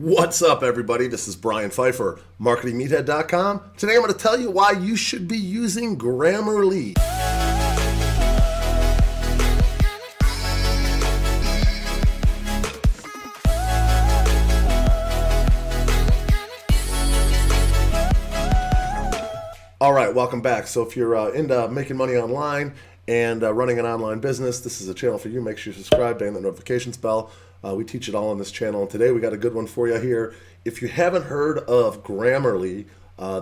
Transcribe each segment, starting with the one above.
What's up, everybody? This is Brian Pfeiffer, marketingmeathead.com. Today I'm going to tell you why you should be using Grammarly. All right, welcome back. So if you're into making money online and running an online business, this is a channel for you. Make sure you subscribe, bang the notifications bell. We teach it all on this channel, and today we got a good one for you here. If you haven't heard of Grammarly,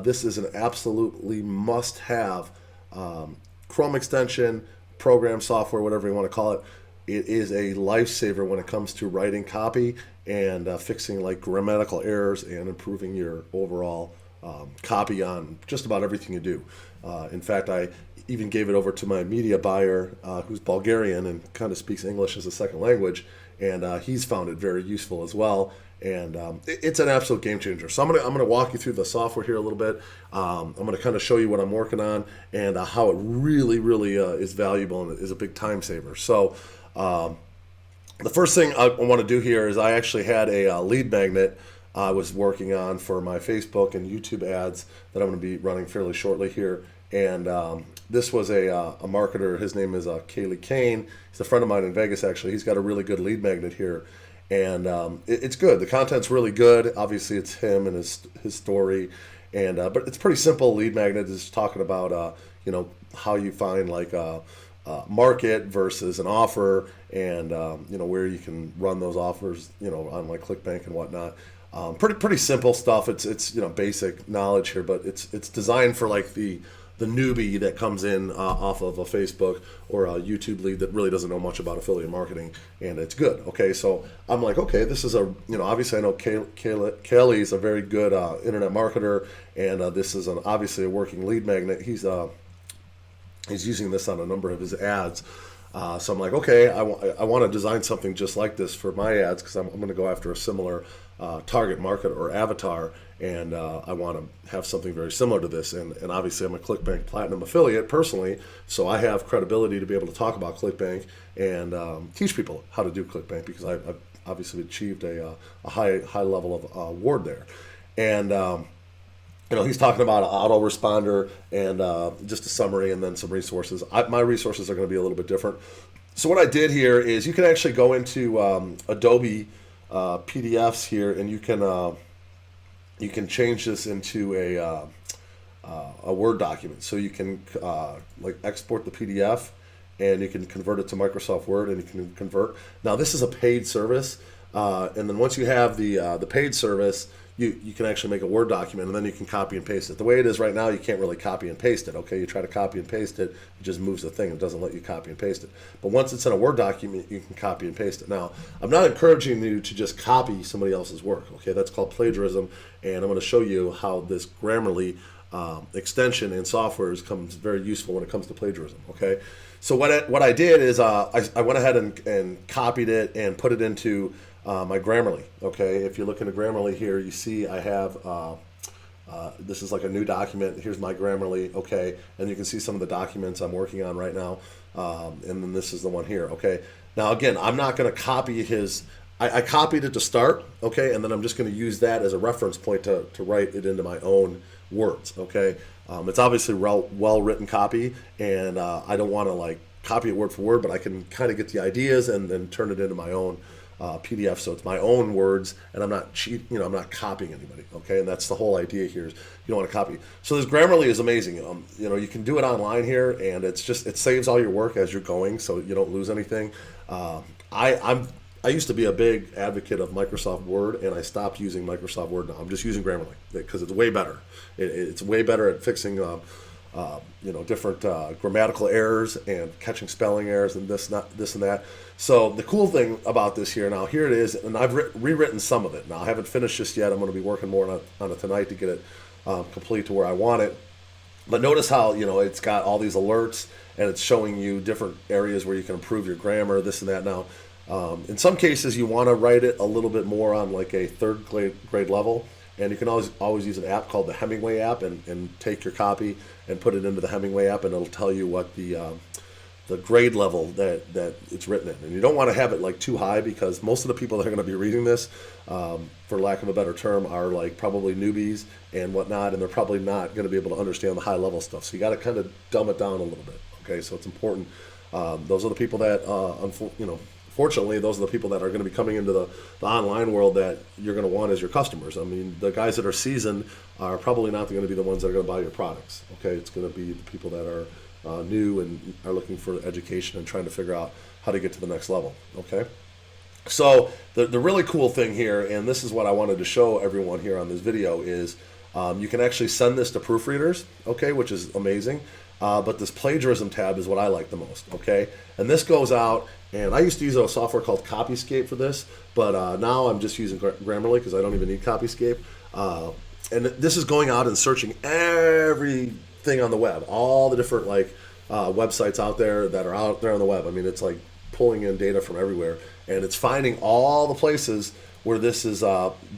this is an absolutely must-have Chrome extension, program, software, whatever you want to call it. It is a lifesaver when it comes to writing copy and fixing like grammatical errors and improving your overall copy on just about everything you do. In fact, I even gave it over to my media buyer who's Bulgarian and kind of speaks English as a second language, and he's found it very useful as well. And it's an absolute game changer. So I'm gonna walk you through the software here a little bit. I'm gonna kind of show you what I'm working on and how it really is valuable and is a big time saver. So the first thing I want to do here is I actually had a lead magnet I was working on for my Facebook and YouTube ads that I'm going to be running fairly shortly here. And this was a marketer. His name is Kaylee Kane. He's a friend of mine in Vegas, actually. He's got a really good lead magnet here. And it's good. The content's really good. Obviously, it's him and his story. And but it's pretty simple lead magnet. It's talking about, how you find like market versus an offer and, where you can run those offers, on like ClickBank and whatnot. Pretty simple stuff. It's basic knowledge here, but it's designed for like the newbie that comes in off of a Facebook or a YouTube lead that really doesn't know much about affiliate marketing, and it's good. Okay, so I'm like, okay, this is obviously I know Kaylee is a very good internet marketer, and this is obviously a working lead magnet. He's using this on a number of his ads. So I'm like, okay, I want to design something just like this for my ads because I'm going to go after a similar target market or avatar, and I want to have something very similar to this. And obviously, I'm a ClickBank Platinum affiliate personally, so I have credibility to be able to talk about ClickBank and teach people how to do ClickBank because I've obviously achieved a high level of award there. And he's talking about an autoresponder and just a summary and then some resources. My resources are going to be a little bit different. So what I did here is you can actually go into Adobe PDFs here, and you can change this into a Word document. So you can like export the PDF, and you can convert it to Microsoft Word, and you can convert. Now this is a paid service, and then once you have the paid service, you can actually make a Word document, and then you can copy and paste it. The way it is right now, you can't really copy and paste it. Okay, you try to copy and paste it, it just moves the thing. It doesn't let you copy and paste it. But once it's in a Word document, you can copy and paste it. Now, I'm not encouraging you to just copy somebody else's work. Okay, that's called plagiarism, and I'm going to show you how this Grammarly extension and software becomes very useful when it comes to plagiarism. Okay, so what I did is I went ahead and copied it and put it into my Grammarly. Okay, if you look into Grammarly here, you see I have this is like a new document. Here's my Grammarly. Okay, and you can see some of the documents I'm working on right now, and then this is the one here. Okay, now again, I'm not going to copy his. I copied it to start. Okay, and then I'm just going to use that as a reference point to write it into my own words. Okay, it's obviously well written copy, and I don't want to like copy it word for word, but I can kind of get the ideas and then turn it into my own PDF, so it's my own words, and I'm not I'm not copying anybody. Okay, and that's the whole idea here. Is you don't want to copy. So this Grammarly is amazing. You can do it online here, and it saves all your work as you're going, so you don't lose anything. I used to be a big advocate of Microsoft Word, and I stopped using Microsoft Word now. I'm just using Grammarly because it's way better. It's way better at fixing different grammatical errors and catching spelling errors and this and that. So the cool thing about this here it is, and I've rewritten some of it. Now I haven't finished this yet. I'm going to be working more on it tonight to get it complete to where I want it. But notice how it's got all these alerts, and it's showing you different areas where you can improve your grammar, this and that. Now, in some cases, you want to write it a little bit more on like a third grade level. And you can always use an app called the Hemingway app and take your copy and put it into the Hemingway app, and it'll tell you what the the grade level that it's written in. And you don't want to have it like too high, because most of the people that are going to be reading this, for lack of a better term, are like probably newbies and whatnot, and they're probably not going to be able to understand the high level stuff. So you got to kind of dumb it down a little bit. Okay, so it's important. Those are the people that, fortunately, those are the people that are going to be coming into the online world that you're going to want as your customers. I mean, the guys that are seasoned are probably not going to be the ones that are going to buy your products. Okay, it's going to be the people that are new and are looking for education and trying to figure out how to get to the next level. Okay, so the really cool thing here, and this is what I wanted to show everyone here on this video, is you can actually send this to proofreaders, okay, which is amazing. But this plagiarism tab is what I like the most, okay? And this goes out, and I used to use a software called Copyscape for this, but now I'm just using Grammarly because I don't even need Copyscape. And this is going out and searching everything on the web, all the different websites out there that are out there on the web. I mean, it's like pulling in data from everywhere, and it's finding all the places where this is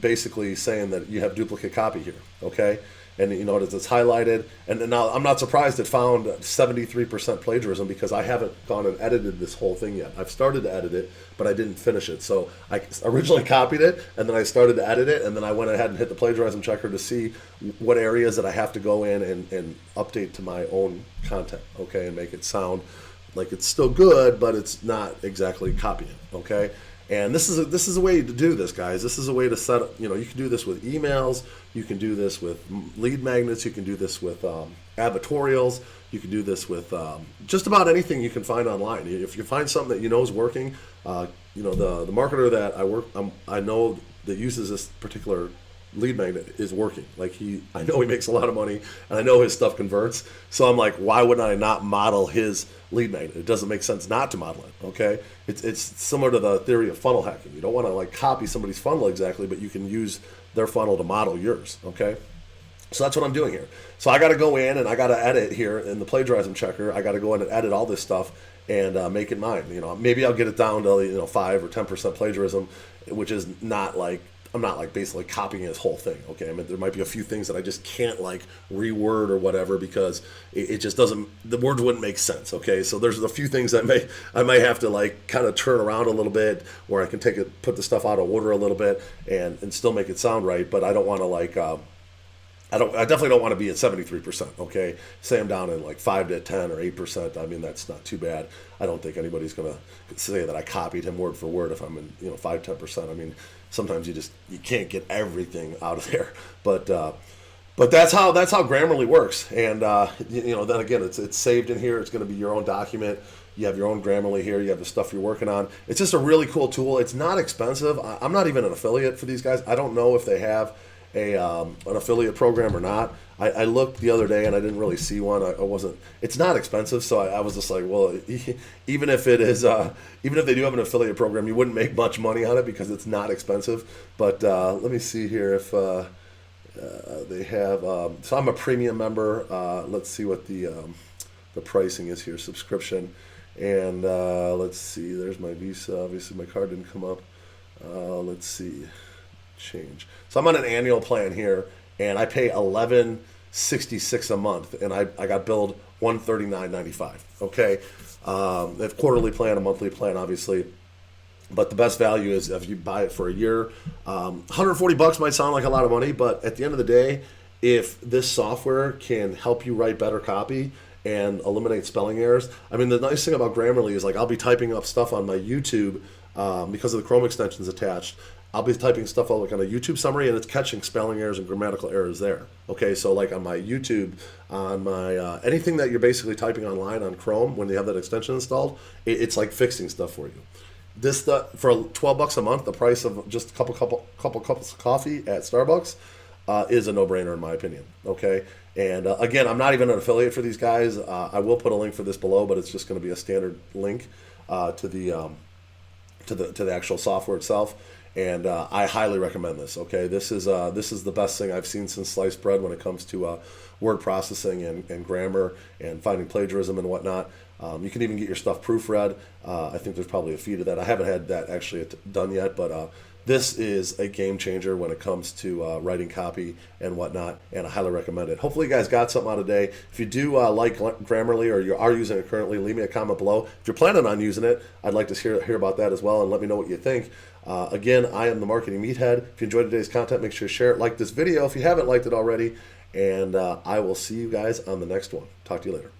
basically saying that you have duplicate copy here, okay? And you notice it's highlighted, and now I'm not surprised it found 73% plagiarism, because I haven't gone and edited this whole thing yet. I've started to edit it, but I didn't finish it. So I originally copied it, and then I started to edit it, and then I went ahead and hit the plagiarism checker to see what areas that I have to go in and update to my own content, okay, and make it sound like it's still good, but it's not exactly copying, okay? And this is a way to do this, guys. This is a way to set up, you can do this with emails, you can do this with lead magnets, you can do this with advertorials, you can do this with just about anything you can find online. If you find something that you know is working, the marketer that I know that uses this particular lead magnet is working. I know he makes a lot of money, and I know his stuff converts. So I'm like, why wouldn't I not model his lead magnet? It doesn't make sense not to model it. Okay, it's similar to the theory of funnel hacking. You don't want to copy somebody's funnel exactly, but you can use their funnel to model yours. Okay, so that's what I'm doing here. So I got to go in and I got to edit here in the plagiarism checker. I got to go in and edit all this stuff and make it mine. Maybe I'll get it down to 5 or 10% plagiarism, which is not I'm not basically copying his whole thing, okay? I mean, there might be a few things that I just can't reword or whatever, because it just doesn't, the words wouldn't make sense, okay? So there's a few things that I might have to kind of turn around a little bit, where I can put the stuff out of order a little bit and still make it sound right, but I don't want to I definitely don't want to be at 73%, okay? Say I'm down in 5 to 10 or 8%. I mean, that's not too bad. I don't think anybody's going to say that I copied him word for word if I'm in 5, 10%. I mean, sometimes you can't get everything out of there, but that's how Grammarly works. And then again, it's saved in here. It's going to be your own document. You have your own Grammarly here. You have the stuff you're working on. It's just a really cool tool. It's not expensive. I'm not even an affiliate for these guys. I don't know if they have an affiliate program or not. I looked the other day and I didn't really see one. It's not expensive, so I was just like, well, even if it is, even if they do have an affiliate program, you wouldn't make much money on it because it's not expensive. But let me see here if they have. So I'm a premium member. Let's see what the pricing is here, subscription, and let's see. There's my Visa. Obviously, my card didn't come up. Let's see. Change. So I'm on an annual plan here, and I pay $11.66 a month, and I got billed $139.95. Okay, they have quarterly plan, a monthly plan, obviously, but the best value is if you buy it for a year. $140 might sound like a lot of money, but at the end of the day, if this software can help you write better copy and eliminate spelling errors, I mean, the nice thing about Grammarly is I'll be typing up stuff on my YouTube because of the Chrome extensions attached. I'll be typing stuff on a YouTube summary, and it's catching spelling errors and grammatical errors there. Okay, so on my YouTube, on my anything that you're basically typing online on Chrome when you have that extension installed, it's fixing stuff for you. This stuff for $12 a month, the price of just a couple cups of coffee at Starbucks, is a no-brainer in my opinion. Okay, and again, I'm not even an affiliate for these guys. I will put a link for this below, but it's just going to be a standard link to the actual software itself. And I highly recommend this. Okay, this is the best thing I've seen since sliced bread when it comes to word processing and grammar and finding plagiarism and whatnot. You can even get your stuff proofread. I think there's probably a fee to that. I haven't had that actually done yet, but this is a game changer when it comes to writing copy and whatnot, and I highly recommend it. Hopefully you guys got something out of today. If you do like Grammarly, or you are using it currently, leave me a comment below. If you're planning on using it, I'd like to hear about that as well, and let me know what you think. Again, I am the Marketing Meathead. If you enjoyed today's content, make sure to share it, like this video if you haven't liked it already, and I will see you guys on the next one. Talk to you later.